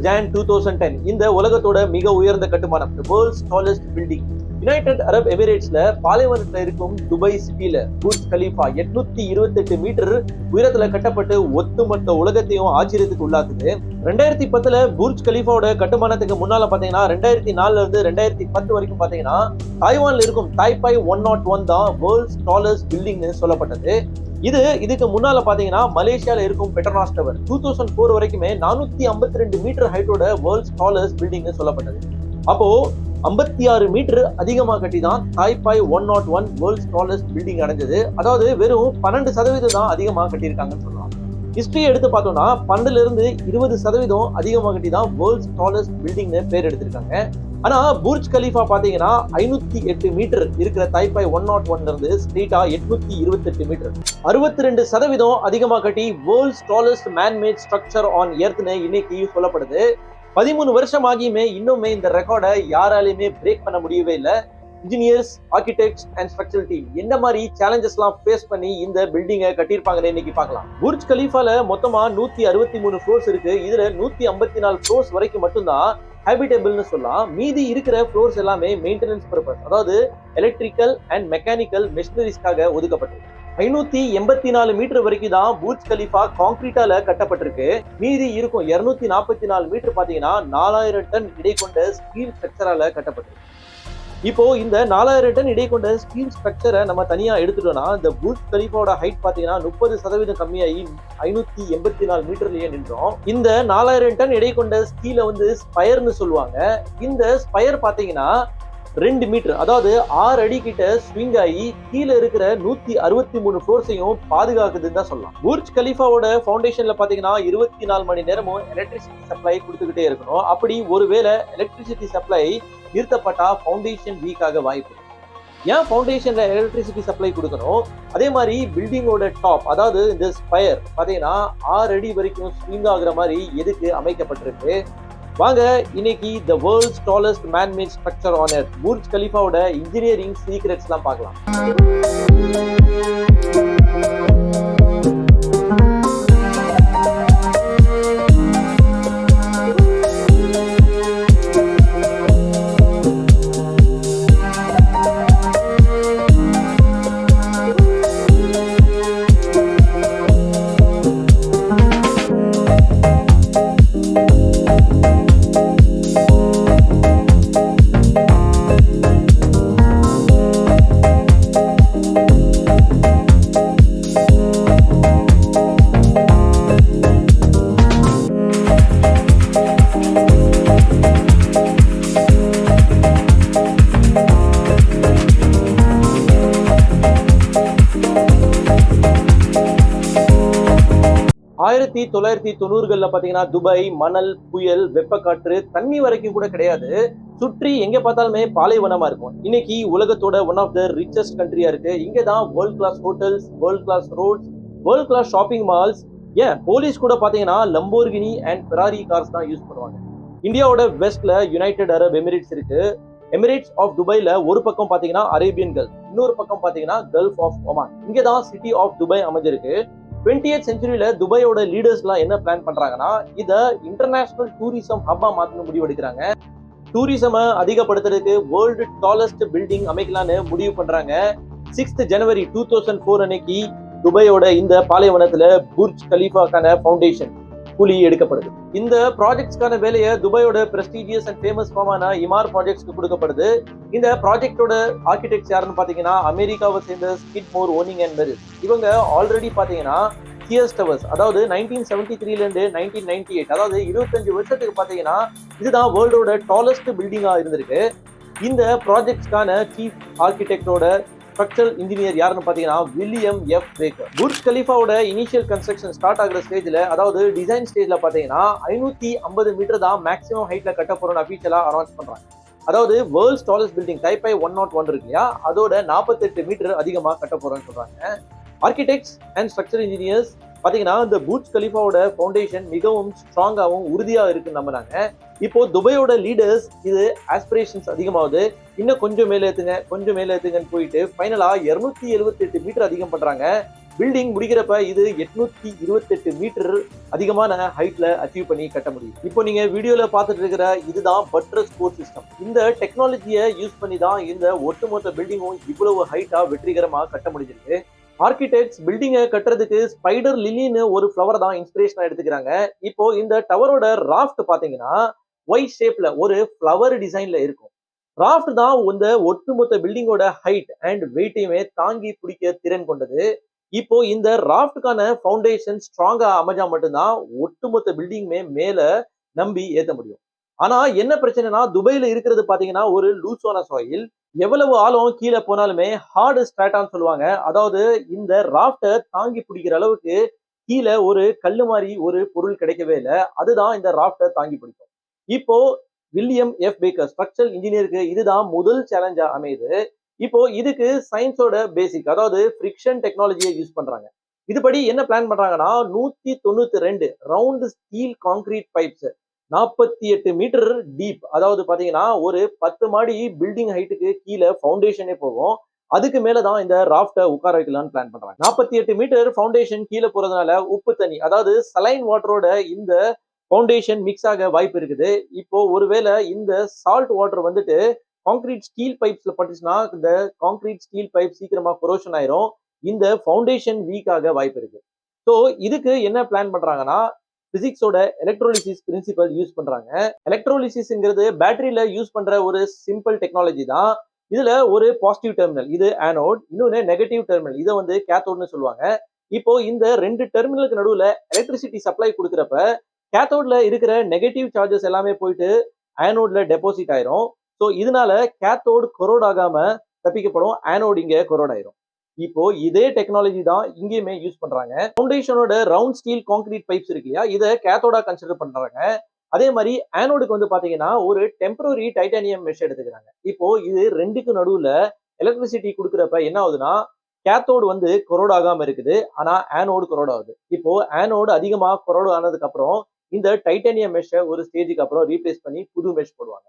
Jan 2010 இந்த உலகத்தோட மிக உயர்ந்த கட்டுமானம், the world's tallest building. United Arab எமிரேட்ஸ்ல பாலைவனத்துல இருக்கும் துபாய் சிட்டில புர்ஜ் கலீஃபா 828 மீட்டர் உயரத்துல கட்டப்பட்டு ஒட்டுமொத்த உலகத்தையும் ஆச்சரியத்துக்கு உள்ளாக்குது. 2010 புர்ஜ் கலீஃபாவோட கட்டுமானத்துக்கு முன்னால பாத்தீங்கன்னா 2004 இருந்து 2010 வரைக்கும் பாத்தீங்கன்னா தாய்வான்ல இருக்கும் தாய்பாய் 101 தான் வேர்ல்ட்ஸ் டாலஸ்ட் பில்டிங்னு சொல்லப்பட்டது. இதுக்கு முன்னால பாத்தீங்கன்னா மலேசியால இருக்கும் பெட்ரோனாஸ் டவர் 2004 வரைக்குமே 452 மீட்டர் ஹைட்டோட வேர்ல்ட்ஸ் டாலஸ்ட் பில்டிங்னு சொல்லப்பட்டது. அப்போ 56 மீட்டர் அதிகமா கட்டி தான் தாய்பாய் 101 வேர்ல்ட்ஸ் டாலஸ்ட் பில்டிங் அடைஞ்சது. அதாவது வெறும் 12% தான் அதிகமா கட்டியிருக்காங்கன்னு சொல்லலாம். ஹிஸ்டரி எடுத்து பார்த்தோம்னா 12 இருந்து 20% அதிகமா கட்டி தான் வேர்ல்ட்ஸ் டாலஸ்ட் பில்டிங்னு பேர் எடுத்திருக்காங்க. ஆனா புர்ஜ் கலீஃபா பாத்தீங்கன்னா 508 மீட்டர் இருக்கிற தாய்பாய் 101 இருந்து ஸ்ட்ரெயிட்டா 828 மீட்டர் 62% அதிகமா கட்டி world's tallest manmade structure on எர்த்னு இன்னைக்கு சொல்லப்படுது. 13 வருஷம் ஆகியுமே இன்னுமே இந்த ரெக்கார்டை யாராலையுமே பிரேக் பண்ண முடியவே இல்லை. Engineers, architects and structural team எந்த மாதிரி சேலஞ்சஸ் எல்லாம் ஃபேஸ் பண்ணி இந்த பில்டிங்கை கட்டியிருப்பாங்கன்னு இன்னைக்கு பார்க்கலாம். புர்ஜ் கலீஃபால மொத்தமா 163 ஃப்ளோர்ஸ் இருக்கு. இதுல 154 ஃப்ளோர்ஸ் வரைக்கும் மட்டும்தான் ஹேபிட்டபிள்னு சொல்லலாம். மீதி இருக்கிற ஃப்ளோர்ஸ் எல்லாமே மெயின்டெனன்ஸ் பர்பஸ், அதாவது எலக்ட்ரிக்கல் அண்ட் மெக்கானிக்கல் மெஷினரிஸ்க்காக ஒதுக்கப்பட்டது. 584 மீட்டர் வரைக்கும் தான் புர்ஜ் கலீஃபா கான்கிரீட்டால கட்டப்பட்டிருக்கு. மீதி இருக்கும் 244 மீட்டர் பாத்தீங்கன்னா 4000 டன் இடை கொண்ட ஸ்டீல் ஸ்ட்ரக்சரால கட்டப்பட்டிருக்கு. இப்போ இந்த 4000 டன் இடை கொண்ட ஸ்டீல் ஸ்ட்ரக்சரை நம்ம தனியா எடுத்துட்டோம்னா இந்த புர்ஜ் கலீஃபாவோட ஹைட் பாத்தீங்கன்னா 30% கம்மியாகி 584 மீட்டர்லயே நின்றோம். இந்த 4000 டன் இடை கொண்ட ஸ்டீலை ஸ்பயர்னு சொல்லுவாங்க. இந்த ஸ்பயர் பாத்தீங்கன்னா 2 மீட்டர், அதாவது 6 அடி கிட்ட ஸ்விங் ஆகி கீழே இருக்கிற 163 ஃப்ளோர்ஸையும் பாதுகாக்குதுன்னு தான் சொல்லலாம். புர்ஜ் கலீஃபாவோட ஃபவுண்டேஷன்ல பாத்தீங்கன்னா 24 மணி நேரமும் எலக்ட்ரிசிட்டி சப்ளை கொடுத்துக்கிட்டே இருக்கணும். அப்படி ஒருவேளை எலக்ட்ரிசிட்டி சப்ளை நிறுத்தப்பட்டா ஃபவுண்டேஷன் வீக் ஆக வாய்ப்பு. ஏன் ஃபவுண்டேஷன்ல எலக்ட்ரிசிட்டி சப்ளை கொடுக்கணும்? அதே மாதிரி பில்டிங்கோட டாப், அதாவது இந்த ஸ்பயர் பாத்தீங்கன்னா 6 அடி வரைக்கும் ஸ்விங் ஆகுற மாதிரி எதுக்கு அமைக்கப்பட்டிருக்கு? வாங்க இன்னைக்கு the world's tallest manmade structure on earth Burj கலீஃபாவோட இன்ஜினியரிங் சீக்ரெட்ஸ் எல்லாம் பார்க்கலாம். 1990களில் பாத்தீங்கன்னா துபாய் மணல், புயல், வெப்பக்காற்று, தண்ணி வரைக்கும் கூட கிடையாது. சுற்றி எங்க பார்த்தாலுமே பாலைவனமா இருக்கும். இன்னைக்கு உலகத்தோட ஒன் ஆஃப் த ரிச்சஸ்ட் கண்ட்ரியா இருக்கு. இங்கதான் world class hotels, world class roads, world class shopping malls, ஏன் போலீஸ் கூட பாத்தீங்கன்னா லம்போர்கினி அண்ட் ஃபெராரி கார்ஸ் தான் யூஸ் பண்ணுவாங்க. இந்தியாவோட வெஸ்ட்ல யுனைடெட் அரப் எமிரேட்ஸ் இருக்கு. எமிரேட்ஸ் ஆஃப் துபாய்ல ஒரு பக்கம் பாத்தீங்கன்னா அரேபியன் கல்ஃப், இன்னொரு பக்கம் பாத்தீங்கன்னா கல்ஃப் ஆஃப் ஒமான். இங்கதான் சிட்டி ஆஃப் துபாய் அமைஞ்சிருக்கு. 20th செஞ்சுரியில துபாயோட லீடர்ஸ் எல்லாம் என்ன பிளான் பண்றாங்கன்னா இத இன்டர்நேஷனல் டூரிசம் ஹப்பா மாத்தணும் முடிவெடுக்கிறாங்க. டூரிசமை அதிகப்படுத்துறதுக்கு வேர்ல்டு டாலஸ்ட் பில்டிங் அமைக்கலான்னு முடிவு பண்றாங்க. 6th January 2004 அன்னைக்கு துபாயோட இந்த பாலைவனத்துல புர்ஜ் கலீஃபாக்கான ஃபவுண்டேஷன் குழி எடுக்கப்படுது. இந்த ப்ராஜெக்ட்ஸ்க்கான வேலையை துபாயோட பிரஸ்டீஜியஸ் அண்ட் ஃபேமஸ் ஃபார்மான இமார் ப்ராஜெக்ட்ஸ்க்கு கொடுக்கப்படுது. இந்த ப்ராஜெக்டோட ஆர்கிடெக்ட்ஸ் யாருன்னு பாத்தீங்கன்னா அமெரிக்காவை சேர்ந்த ஸ்கிட்மோர், ஓனிங் அண்ட் மெரிஸ். இவங்க ஆல்ரெடி பாத்தீங்கன்னா சியர்ஸ் டவர்ஸ், அதாவது 1973ல இருந்து 1998, அதாவது 25 வருஷத்துக்கு பாத்தீங்கன்னா இதுதான் வேர்ல்டோட டாலஸ்ட் பில்டிங்கா இருந்திருக்கு. இந்த ப்ராஜெக்ட்ஸ்க்கான சீஃப் ஆர்கிடெக்டோட ஸ்ட்ரக்சரல் இன்ஜினியர் யாருன்னு பாத்தீங்கன்னா வில்லியம் எஃப் பேக்கர். புர்ஜ் கலீஃபாவோட இனிஷியல் கன்ஸ்ட்ரக்ஷன் ஸ்டார்ட் ஆகிற ஸ்டேஜ்ல, அதாவது டிசைன் ஸ்டேஜ்ல பாத்தீங்கன்னா 550 மீட்டர் தான் மேக்ஸிமம் ஹைட்ல கட்ட போறோம்னு அபிஷியலா அனௌன்ஸ் பண்றாங்க. அதாவது வேர்ல்ட்ஸ் டாலஸ்ட் பில்டிங் தாய்பாய் 101 இருக்கு இல்லையா, அதோட 48 மீட்டர் அதிகமா கட்ட போறோம்னு சொல்றாங்க. ஆர்கிடெக்ட்ஸ் அண்ட் ஸ்ட்ரக்சர் இன்ஜினியர்ஸ் பாத்தீங்கன்னா இந்த புர்ஜ் கலீஃபாவோட ஃபவுண்டேஷன் மிகவும் ஸ்ட்ராங்காகவும் உறுதியா இருக்குன்னு நம்புறாங்க. இப்போ துபாயோட லீடர்ஸ் இது ஆஸ்பிரேஷன்ஸ் அதிகமாகுது, இன்னும் கொஞ்சம் மேல ஏத்துங்கன்னு போயிட்டு ஃபைனலா 278 மீட்டர் அதிகம் பண்றாங்க. பில்டிங் முடிக்கிறப்ப இது 828 மீட்டர் அதிகமான ஹைட்ல அச்சீவ் பண்ணி கட்ட முடியும். இப்போ நீங்க வீடியோல பார்த்துட்டு இருக்கிற இதுதான் பட்ரஸ் கோர் சிஸ்டம். இந்த டெக்னாலஜியை யூஸ் பண்ணி தான் இந்த ஒட்டுமொத்த பில்டிங்கும் இவ்வளவு ஹைட்டா வெற்றிகரமா கட்ட முடிஞ்சிருக்கு. ஆர்கிடெக்ட்ஸ் பில்டிங்கை கட்டுறதுக்கு ஸ்பைடர் லில்லின்னு ஒரு ஃப்ளவர் தான் இன்ஸ்பிரேஷனா எடுத்துக்கிறாங்க. இப்போ இந்த டவரோட ராஃப்ட் பாத்தீங்கன்னா ஒய் ஷேப்ல ஒரு ஃப்ளவர் டிசைன்ல இருக்கும். ராஃப்ட் தான் இந்த ஒட்டுமொத்த பில்டிங்கோட ஹைட் அண்ட் வெயிட்டையுமே தாங்கி பிடிக்க திறன் கொண்டது. இப்போ இந்த ராஃப்டுக்கான ஃபவுண்டேஷன் ஸ்ட்ராங்கா அமைஞ்சா மட்டும்தான் ஒட்டுமொத்த பில்டிங்குமே மேல நம்பி ஏத்த முடியும். ஆனா என்ன பிரச்சனைனா துபாயில இருக்கிறது பாத்தீங்கன்னா ஒரு லூஸான சாயில். எவ்வளவு ஆழம் கீழே போனாலுமே ஹார்டு ஸ்ட்ராட்டான்னு சொல்லுவாங்க. அதாவது இந்த ராஃப்டை தாங்கி பிடிக்கிற அளவுக்கு கீழே ஒரு கல்லு மாதிரி ஒரு பொருள் கிடைக்கவே இல்லை. அதுதான் இந்த ராஃப்டை தாங்கி பிடிக்கும். இப்போ வில்லியம் எஃப் பேக்கர் ஸ்ட்ரக்சரல் இன்ஜினியருக்கு இதுதான் முதல் சேலஞ்சா அமையுது. இப்போ இதுக்கு சயின்ஸோட பேசிக் அதாவது ஃப்ரிக்ஷன் டெக்னாலஜியை யூஸ் பண்றாங்க. இதுபடி என்ன பிளான் பண்றாங்கன்னா 192 round steel concrete pipes 48 metre deep, அதாவது பாத்தீங்கன்னா ஒரு 10 மாடி பில்டிங் ஹைட்டுக்கு கீழே ஃபவுண்டேஷனே போகும். அதுக்கு மேலதான் இந்த ராஃப்டை உட்கார வைக்கலாம்னு பிளான் பண்றாங்க. 48 மீட்டர் ஃபவுண்டேஷன் கீழே போறதுனால உப்பு தண்ணி அதாவது சலைன் வாட்டரோட இந்த ஃபவுண்டேஷன் மிக்ஸ் ஆக வாய்ப்பு இருக்குது. இப்போ ஒருவேளை இந்த சால்ட் வாட்டர் வந்துட்டு கான்கிரீட் ஸ்டீல் பைப்ஸ்ல பட்டுச்சுன்னா இந்த கான்கிரீட் ஸ்டீல் பைப் சீக்கிரமா கொரோஷன் ஆயிரும். இந்த ஃபவுண்டேஷன் வீக் ஆக வாய்ப்பு இருக்கு. ஸோ இதுக்கு என்ன பிளான் பண்றாங்கன்னா பிசிக்ஸோட எலக்ட்ரோலிசிஸ் பிரின்சிபல் யூஸ் பண்றாங்க. எலக்ட்ரோலிசிஸ்ங்கிறது பேட்டரியில யூஸ் பண்ற ஒரு சிம்பிள் டெக்னாலஜி தான். இதுல ஒரு பாசிட்டிவ் டெர்மினல் இது ஆனோட், இன்னொன்னு நெகட்டிவ் டெர்மினல் இதை வந்து கேத்தோட்னு சொல்லுவாங்க. இப்போ இந்த ரெண்டு டெர்மினலுக்கு நடுவுல எலக்ட்ரிசிட்டி சப்ளை கொடுக்குறப்ப கேத்தோட்ல இருக்கிற நெகட்டிவ் சார்ஜஸ் எல்லாமே போயிட்டு ஆனோட்ல டெபாசிட் ஆயிரும். ஸோ இதனால கேத்தோடு கொரோட் ஆகாம தப்பிக்கப்படும், ஆனோட் இங்க கொரோட் ஆயிரும். இப்போ இதே டெக்னாலஜி தான் இங்கேயுமே யூஸ் பண்றாங்க. ஃபவுண்டேஷனோட ரவுண்ட் ஸ்டீல் கான்கிரீட் பைப்ஸ் இருக்கு இல்லையா, இதை கேத்தோடா கன்சிடர் பண்றாங்க. அதே மாதிரி ஆனோடுக்கு வந்து பாத்தீங்கன்னா ஒரு டெம்பரரி டைட்டானியம் மெஷ் எடுத்துக்கிறாங்க. இப்போ இது ரெண்டுக்கு நடுவுல எலக்ட்ரிசிட்டி கொடுக்குறப்ப என்ன ஆகுதுன்னா கேத்தோடு வந்து கொரோட் ஆகாம இருக்குது, ஆனா ஆனோடு கொரோட் ஆகுது. இப்போ ஆனோடு அதிகமா கொரோட் ஆனதுக்கு அப்புறம் இந்த டைட்டானியம் மெஷ்ஷை ஒரு ஸ்டேஜுக்கு அப்புறம் ரீப்ளேஸ் பண்ணி புது மெஷ் போடுவாங்க.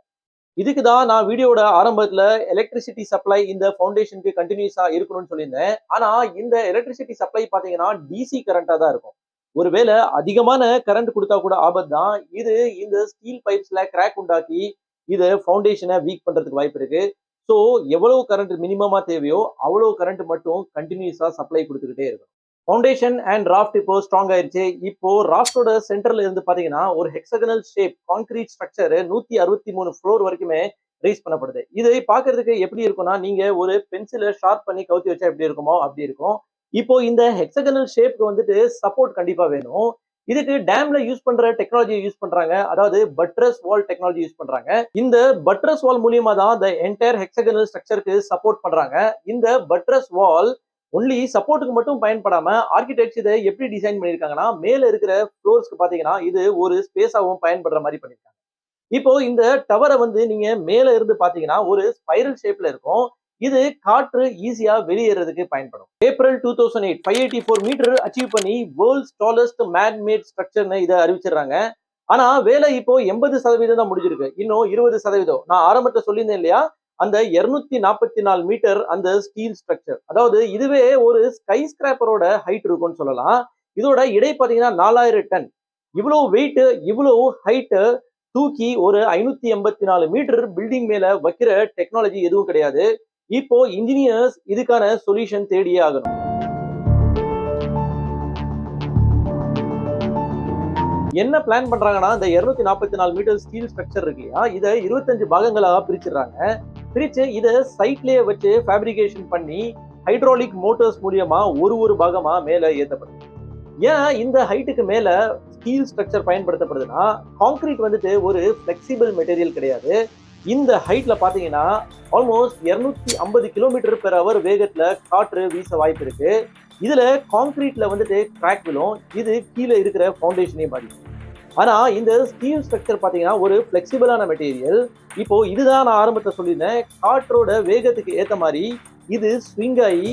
இதுக்கு தான் நான் வீடியோட ஆரம்பத்துல எலக்ட்ரிசிட்டி சப்ளை இந்த ஃபவுண்டேஷனுக்கு கண்டினியூஸா இருக்கணும்னு சொல்லியிருந்தேன். ஆனா இந்த எலக்ட்ரிசிட்டி சப்ளை பாத்தீங்கன்னா டிசி கரண்டா தான் இருக்கும். ஒருவேளை அதிகமான கரண்ட் கொடுத்தா கூட ஆபத்து தான். இது இந்த ஸ்டீல் பைப்ஸ்ல கிராக் உண்டாக்கி இது ஃபவுண்டேஷனை வீக் பண்றதுக்கு வாய்ப்பு இருக்கு. ஸோ எவ்வளவு கரண்ட் மினிமமா தேவையோ அவ்வளவு கரண்ட் மட்டும் கண்டினியூஸா சப்ளை கொடுத்துக்கிட்டே இருக்கும். ஃபவுண்டேஷன் அண்ட் ராஃப்ட் இப்போ ஸ்ட்ராங் ஆயிருச்சு. இப்போ ராஃப்டோட சென்டர்ல இருந்து பாத்தீங்கன்னா ஒரு hexagonal shape concrete structure 163 floor வரைக்குமே ரேஸ் பண்ணப்படுது. இது பாக்குறதுக்கு எப்படி இருக்கும்னா நீங்க ஒரு பென்சிலை ஷார்ப் பண்ணி கவுத்தி வச்சா எப்படி இருக்குமோ அப்படி இருக்கும். இப்போ இந்த ஹெக்ஸகனல் ஷேப்க்கு வந்துட்டு சப்போர்ட் கண்டிப்பா வேணும். இதுக்கு டேம்ல யூஸ் பண்ற டெக்னாலஜியை யூஸ் பண்றாங்க, அதாவது பட்ரஸ் வால் டெக்னாலஜி யூஸ் பண்றாங்க. இந்த பட்ரஸ் வால் மூலியமா தான் இந்த என்டையர் ஹெக்ஸகனல் ஸ்ட்ரக்சருக்கு சப்போர்ட் பண்றாங்க. இந்த பட்ரஸ் வால் ஒன்லி சப்போர்ட்டுக்கு மட்டும் பயன்படாம ஆர்கிடெக்ட்ஸ் இதை எப்படி டிசைன் பண்ணிருக்காங்கன்னா மேல இருக்கிற ஃப்ளோர்ஸ்க்கு பாத்தீங்கன்னா இது ஒரு ஸ்பேஸாவும் பயன்படுற மாதிரி பண்ணிருக்காங்க. இப்போ இந்த டவரை வந்து நீங்க மேல இருந்து பாத்தீங்கன்னா ஒரு ஸ்பைரல் ஷேப்ல இருக்கும். இது காற்று ஈஸியா வெளியேறதுக்கு பயன்படும். ஏப்ரல் 2008 584 மீட்டர் அச்சீவ் பண்ணி வேர்ல்ட்ஸ் டாலஸ்ட் மேன் மேட் ஸ்ட்ரக்சர்னு இதை அறிவிச்சிடறாங்க. ஆனா வேலை இப்போ 80% தான் முடிஞ்சிருக்கு. இன்னும் 20% நான் ஆரம்பத்தை சொல்லியிருந்தேன் இல்லையா, அந்த 244 மீட்டர் அந்த ஸ்டீல் ஸ்ட்ரக்சர், அதாவது இதுவே ஒரு ஸ்கை ஸ்கிராப்பரோட ஹைட் இருக்கும்னு சொல்லலாம். இதோட இடை பாத்தீங்கன்னா 4000 டன். இவ்வளவு வெயிட் இவ்வளவு ஹைட் தூக்கி ஒரு 584 மீட்டர் பில்டிங் மேல வைக்கிற டெக்னாலஜி எதுவும் கிடையாது. இப்போ இன்ஜினியர்ஸ் இதுக்கான சொல்யூஷன் தேடியே ஆகணும். என்ன பிளான் பண்றாங்கன்னா இந்த 244 மீட்டர் ஸ்டீல் ஸ்ட்ரக்சர் இருக்கு இல்லையா, இதை 25 பாகங்களாக பிரிச்சிடறாங்க. பிரிச்சு இதை சைட்லயே வச்சு ஃபேப்ரிகேஷன் பண்ணி ஹைட்ராலிக் மோட்டர்ஸ் மூலியமா ஒரு பாகமா மேல ஏற்றப்படுது. ஏன் இந்த ஹைட்டுக்கு மேல ஸ்டீல் ஸ்ட்ரக்சர் பயன்படுத்தப்படுதுன்னா கான்கிரீட் வந்துட்டு ஒரு பிளெக்சிபிள் மெட்டீரியல் கிடையாது. இந்த ஹைட்ல பாத்தீங்கன்னா ஆல்மோஸ்ட் 250 km/h வேகத்துல காற்று வீச வாய்ப்பு இருக்கு. இதுல கான்கிரீட்ல வந்துட்டு கிராக் விழும், இது கீழே இருக்கிற ஃபவுண்டேஷனே பாதிக்கும். ஆனா இந்த ஸ்டீல் ஸ்ட்ரக்சர் பாத்தீங்கன்னா ஒரு பிளெக்சிபிளான மெட்டீரியல். இப்போ இதுதான் நான் ஆரம்பத்தை சொல்லியிருந்தேன், காற்றோட வேகத்துக்கு ஏத்த மாதிரி இது ஸ்விங் ஆகி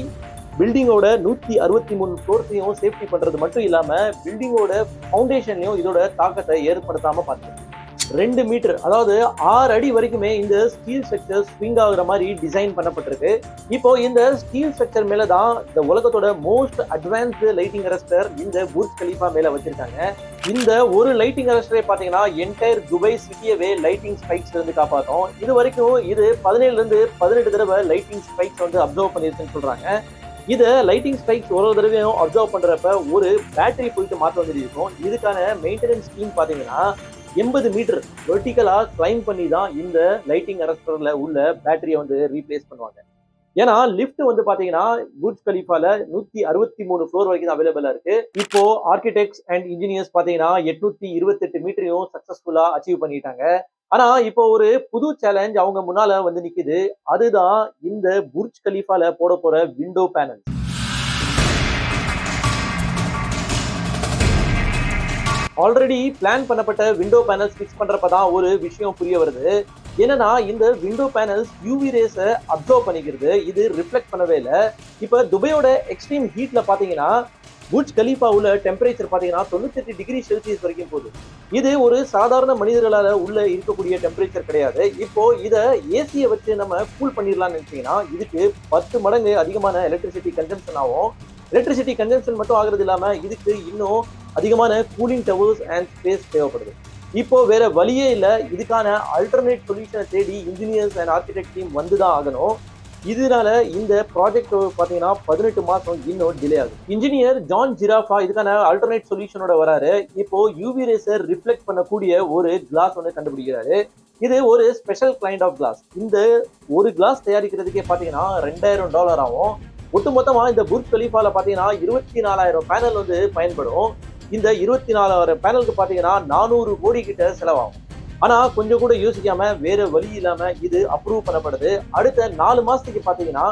பில்டிங்கோட 163 ஃப்ளோர்ஸையும் சேஃப்டி பண்றது மட்டும் இல்லாம பில்டிங்கோட ஃபவுண்டேஷன்லயும் இதோட தாக்கத்தை ஏற்படுத்தாம பார்த்துருக்கு. 2 மீட்டர், அதாவது 6 அடி வரைக்குமே இந்த ஸ்டீல் ஸ்ட்ரக்சர் ஸ்விங் ஆகுற மாதிரி டிசைன் பண்ணப்பட்டிருக்கு. இப்போ இந்த ஸ்டீல் ஸ்ட்ரக்சர் மேல தான் இந்த உலகத்தோட மோஸ்ட் அட்வான்ஸ்டு லைட்டிங் அரஸ்டர் இந்த புர்ஜ் கலீஃபா மேல வச்சிருக்காங்க. இந்த ஒரு லைட்டிங் அரஸ்டரே பாத்தீங்கன்னா என்டையர் துபாய் சிட்டியவே லைட்டிங் ஸ்பைக்ஸ்ல இருந்து காப்பாற்றும். இது வரைக்கும் இது 17ல இருந்து 18 தடவை லைட்டிங் ஸ்பைக்ஸ் வந்து அப்சர்வ் பண்ணிருக்குன்னு சொல்றாங்க. இதை லைட்டிங் ஸ்பைக்ஸ் ஒரு தடவையும் அப்சர்வ் பண்றப்ப ஒரு பேட்டரி போயிட்டு மாற்ற வேண்டியது இருக்கும். இதுக்கான மெயின்டெனன்ஸ் டீம் பாத்தீங்கன்னா 80 மீட்டர் வெர்டிகலா கிளைம் பண்ணி தான் இந்த லைட்டிங் அரஸ்டர்ல உள்ள பேட்டரியை வந்து ரீப்ளேஸ் பண்ணுவாங்க. ஏன்னா லிஃப்ட் வந்து பாத்தீங்கன்னா புர்ஜ் கலீஃபால 163 ஃப்ளோர் வரைக்கும் அவைலபிளா இருக்கு. இப்போ ஆர்கிடெக்ட்ஸ் அண்ட் இன்ஜினியர்ஸ் பாத்தீங்கன்னா 828 மீட்டரையும் சக்சஸ்ஃபுல்லா அச்சீவ் பண்ணிட்டாங்க. ஆனா இப்போ ஒரு புது சேலஞ்ச் அவங்க முன்னால வந்து நிக்குது. அதுதான் இந்த புர்ஜ் கலீஃபால போட போற விண்டோ பேனல். ஆல்ரெடி பிளான் பண்ணப்பட்ட விண்டோ பேனல்ஸ் ஃபிக்ஸ் பண்றப்பதான் ஒரு விஷயம் புரிய வருது. என்னன்னா இந்த விண்டோ பேனல்ஸ் யூவி ரேஸை அப்சர்வ் பண்ணிக்கிறது, இது ரிஃப்ளெக்ட் பண்ணவே இல்லை. இப்ப துபாயோட எக்ஸ்ட்ரீம் ஹீட்ல பாத்தீங்கன்னா புர்ஜ் கலீஃபா உள்ள டெம்பரேச்சர் பாத்தீங்கன்னா 98 டிகிரி செல்சியஸ் வரைக்கும் போகுது. இது ஒரு சாதாரண மனிதர்களால உள்ள இருக்கக்கூடிய டெம்பரேச்சர் கிடையாது. இப்போ இதை ஏசியை வச்சு நம்ம கூல் பண்ணிடலாம்னு நினைச்சீங்கன்னா இதுக்கு 10 மடங்கு அதிகமான எலக்ட்ரிசிட்டி கன்சம்ஷன் ஆகும். எலக்ட்ரிசிட்டி கன்சம்ஷன் மட்டும் ஆகுறது இல்லாம இதுக்கு இன்னும் அதிகமான கூலிங் டவர்ஸ் அண்ட் ஸ்பேஸ் தேவைப்படுது. இப்போ வேற வழியே இல்லை, இதுக்கான அல்டர்னேட் சொல்யூஷனை தேடி இன்ஜினியர்ஸ் அண்ட் ஆர்கிடெக்ட் டீம் வந்துதான் ஆகணும். இதனால இந்த ப்ராஜெக்ட் பாத்தீங்கன்னா 18 மாசம் இன்னும் டிலே ஆகுது. இன்ஜினியர் ஜான் ஜிராஃபா இதுக்கான அல்டர்னேட் சொல்யூஷனோட வராரு. இப்போ யூவி ரேஸை ரிஃப்ளெக்ட் பண்ணக்கூடிய ஒரு கிளாஸ் ஒன்று கண்டுபிடிக்கிறாரு. இது ஒரு ஸ்பெஷல் கைண்ட் ஆஃப் கிளாஸ். இந்த ஒரு கிளாஸ் தயாரிக்கிறதுக்கே பாத்தீங்கன்னா $2000 ஆகும். ஒட்டுமொத்தமா இந்த புர்ஜ் கலீஃபால பாத்தீங்கன்னா 24,000 பேனல் வந்து பயன்படும். இந்த 24,000 பேனலுக்கு பாத்தீங்கன்னா 400 கோடி கிட்ட செலவாகும். ஆனா கொஞ்சம் கூட யோசிக்காம வேற வழி இல்லாம இது அப்ரூவ் பண்ணப்படுது. அடுத்த 4 மாசத்துக்கு பாத்தீங்கன்னா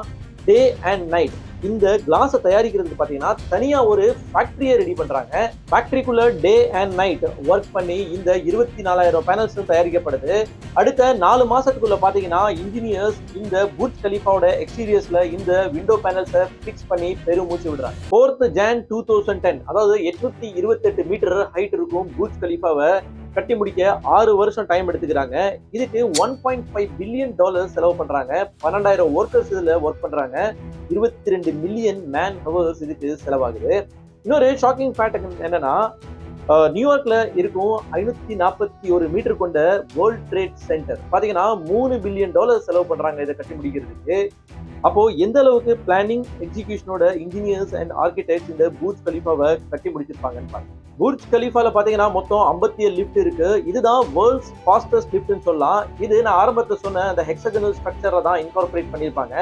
டே அண்ட் நைட் இந்த கிளாஸை தயாரிக்கிறதுக்கு பாத்தீங்கன்னா தனியா ஒரு ஃபேக்டரியை ரெடி பண்றாங்க. ஃபேக்டரிக்குள்ள டே அண்ட் நைட் ஒர்க் பண்ணி இந்த 24,000 பேனல்ஸ் தயாரிக்கப்படுது. அடுத்த 4 மாசத்துக்குள்ள பாத்தீங்கன்னா இன்ஜினியர்ஸ் இந்த புர்ஜ் கலீஃபாவோட எக்ஸ்டீரியர்ஸ்ல இந்த விண்டோ பேனல்ஸை பிக்ஸ் பண்ணி பெருமூச்சு விடுறாங்க. 4th Jan 2010, அதாவது 828 மீட்டர் ஹைட் இருக்கும் புர்ஜ் கலீஃபாவை கட்டி முடிக்க 6 வருஷம் டைம் எடுத்துக்கிறாங்க. இதுக்கு $1.5 பில்லியன் செலவு பண்றாங்க. 12,000 ஒர்க்கர்ஸ் இதுல ஒர்க் பண்றாங்க. 22 மில்லியன் மேன் ஹவர்ஸ் இதுக்கு செலவாகுது. இன்னொரு ஷாக்கிங் ஃபேக்ட் என்னன்னா நியூயார்க்ல இருக்கும் 541 மீட்டர் கொண்ட வேர்ல்ட் ட்ரேட் சென்டர் பாத்தீங்கன்னா $3 பில்லியன் செலவு பண்றாங்க இதை கட்டி முடிக்கிறதுக்கு. அப்போ எந்த அளவுக்கு பிளானிங் எக்ஸிகியூஷனோட இன்ஜினியர்ஸ் அண்ட் ஆர்கிடெக்ட்ஸ் இந்த புர்ஜ் கலீஃபாவை கட்டி முடிச்சிருப்பாங்கன்னு பாருங்க. புர்ஜ் கலீஃபால பாத்தீங்கன்னா மொத்தம் 57 லிஃப்ட் இருக்கு. இதுதான் வேர்ல்ட்ஸ் ஃபாஸ்டஸ்ட் லிஃப்ட்னு சொல்லலாம். இது நான் ஆரம்பத்துல சொன்ன அந்த ஹெக்ஸாகனல் ஸ்ட்ரக்சரை தான் இன்கார்பரேட் பண்ணியிருப்பாங்க.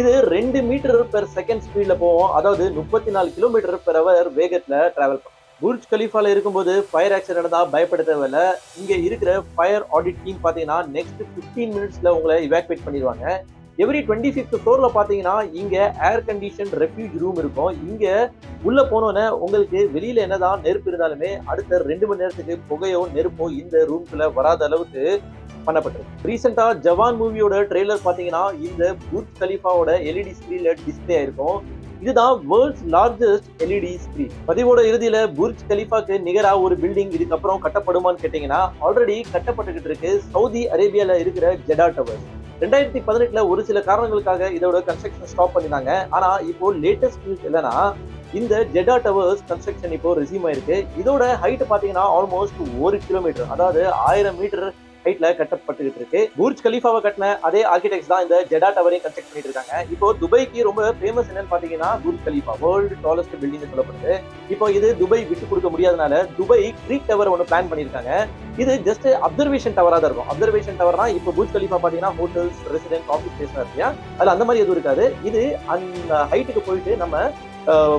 இது 2 மீட்டர் பெர் செகண்ட் ஸ்பீட்ல போகும், அதாவது 34 கிலோமீட்டர் பெர் அவர் வேகத்துல டிராவல் பண்ணும். புர்ஜ் கலீஃபால இருக்கும்போது ஃபயர் ஆக்சிடென்ட் நடந்தா பயப்பட தேவையில்ல. இங்க இருக்கிற ஃபயர் ஆடிட் டீம் பாத்தீங்கன்னா நெக்ஸ்ட் 15 மினிட்ஸ்ல உங்களை இவாக்குவேட் பண்ணிடுவாங்க. எவ்ரி 25th ஃப்ளோர்ல பாத்தீங்கன்னா இங்க ஏர் கண்டிஷன் ரெஃப்யூஜ் ரூம் இருக்கும். இங்க உள்ள போனோன்னே உங்களுக்கு வெளியில என்னதான் நெருப்பு இருந்தாலுமே அடுத்த 2 மணி நேரத்துக்கு புகையோ நெருப்போ இந்த ரூம்குள்ள வராத அளவுக்கு பண்ணப்பட்டிருக்கு. ரீசெண்டா ஜவான் மூவியோட ட்ரெய்லர் பாத்தீங்கன்னா இந்த புர்ஜ் கலீஃபாவோட எல்இடி ஸ்கிரீன்ல டிஸ்பிளே ஆயிருக்கும். இதுதான் வேர்ல்ட்ஸ் லார்ஜஸ்ட் எல்இடி ஸ்கிரீன். பதிவோட இறுதியில புர்ஜ் கலீஃபாக்கு நிகரா ஒரு பில்டிங் இதுக்கப்புறம் கட்டப்படுமான்னு கேட்டீங்கன்னா ஆல்ரெடி கட்டப்பட்டுக்கிட்டு இருக்கு. சவுதி அரேபியால இருக்கிற ஜெடா டவர் 2018 ஒரு சில காரணங்களுக்காக இதோட கன்ஸ்ட்ரக்ஷன் ஸ்டாப் பண்ணிருந்தாங்க. ஆனா இப்போ லேட்டஸ்ட் நியூஸ் என்னன்னா இந்த ஜெடா டவர்ஸ் கன்ஸ்ட்ரக்ஷன் இப்போ ரெஸ்யூம் ஆயிருக்கு. இதோட ஹைட் பாத்தீங்கன்னா ஆல்மோஸ்ட் 1 கிலோமீட்டர், அதாவது 1000 மீட்டர் ஹைட்ல கட்டப்பட்டுக்கிட்டு இருக்கு. புர்ஜ் கலீஃபாவை கட்டின அதே ஆர்கிடெக்ட்ஸ் தான் இந்த ஜெடா டவரையும் கன்ஸ்ட்ரக்ட் பண்ணிட்டு இருக்காங்க. இப்போ துபாய்க்கு ரொம்ப ஃபேமஸ் என்னன்னு பாத்தீங்கன்னா புர்ஜ் கலீஃபா வேர்ல்டு டாலஸ்ட் பில்டிங் சொல்லப்படுது. இப்போ இது துபாய் விட்டு கொடுக்க முடியாதனால துபாய் கிரீக் டவர் ஒன்று பிளான் பண்ணிருக்காங்க. இது ஜஸ்ட் அப்சர்வேஷன் டவரா தான் இருக்கும். அப்சர்வேஷன் டவர்னா இப்போ புர்ஜ் கலீஃபா பாத்தீங்கன்னா ஹோட்டல்ஸ், ரெசிடென்ட், ஆஃபீஸ் ஸ்பேஸ் இருக்கியா, அதுல அந்த மாதிரி எதுவும் இருக்காது. இது அந்த ஹைட்டுக்கு போயிட்டு நம்ம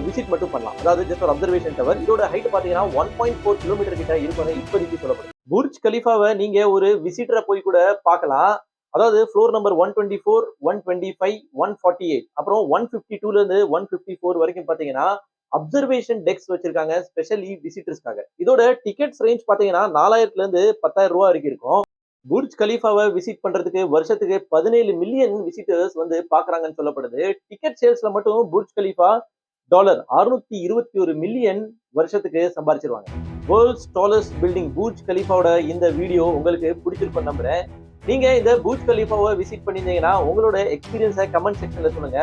விசிட் மட்டும் பண்ணலாம். அதாவது ஜஸ்ட் ஒரு அப்சர்வேஷன் டவர். இதோட ஹைட் பாத்தீங்கன்னா 1.4 கிலோமீட்டர் கிட்ட இருக்கும்னு இப்போதைக்கு சொல்லப்படுது. புர்ஜ் கலீஃபாவை நீங்க ஒரு விசிட்டரை போய் கூட பார்க்கலாம். அதாவது ஃப்ளோர் நம்பர் 124, 125, 148, அப்புறம் 152ல இருந்து 154 வரைக்கும் பாத்தீங்கன்னா அப்சர்வேஷன் டெக்ஸ் வச்சிருக்காங்க ஸ்பெஷலி விசிட்டர்ஸ்க்காக. இதோட டிக்கெட்ஸ் ரேஞ்ச் பாத்தீங்கன்னா 4000ல இருந்து 10,000 ரூபாய் வரைக்கும் இருக்கும். புர்ஜ் கலீஃபாவை விசிட் பண்றதுக்கு வருஷத்துக்கு 17 மில்லியன் விசிட்டர்ஸ் வந்து பாக்குறாங்கன்னு சொல்லப்படுது. டிக்கெட் சேல்ஸ்ல மட்டும் புர்ஜ் கலீஃபா $621 மில்லியன் வருஷத்துக்கு சம்பாதிச்சிருவாங்க. வேர்ல்ட்ஸ் டாலஸ்ட் பில்டிங் பூர்ஜ் கலீஃபாவோட இந்த வீடியோ உங்களுக்கு பிடிச்சிருக்கும் நம்புறேன். நீங்க இந்த பூர்ஜ் கலீஃபாவை விசிட் பண்ணியிருந்தீங்கன்னா உங்களோட எக்ஸ்பீரியன்ஸை கமெண்ட் செக்ஷன்ல சொல்லுங்க.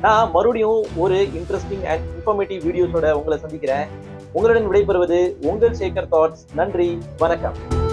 நான் மறுபடியும் ஒரு இன்ட்ரெஸ்டிங் அண்ட் இன்ஃபர்மேட்டிவ் வீடியோஸோட உங்களை சந்திக்கிறேன். உங்களுடன் விடைபெறுவது உங்கள் சேகர் தாட்ஸ். நன்றி, வணக்கம்.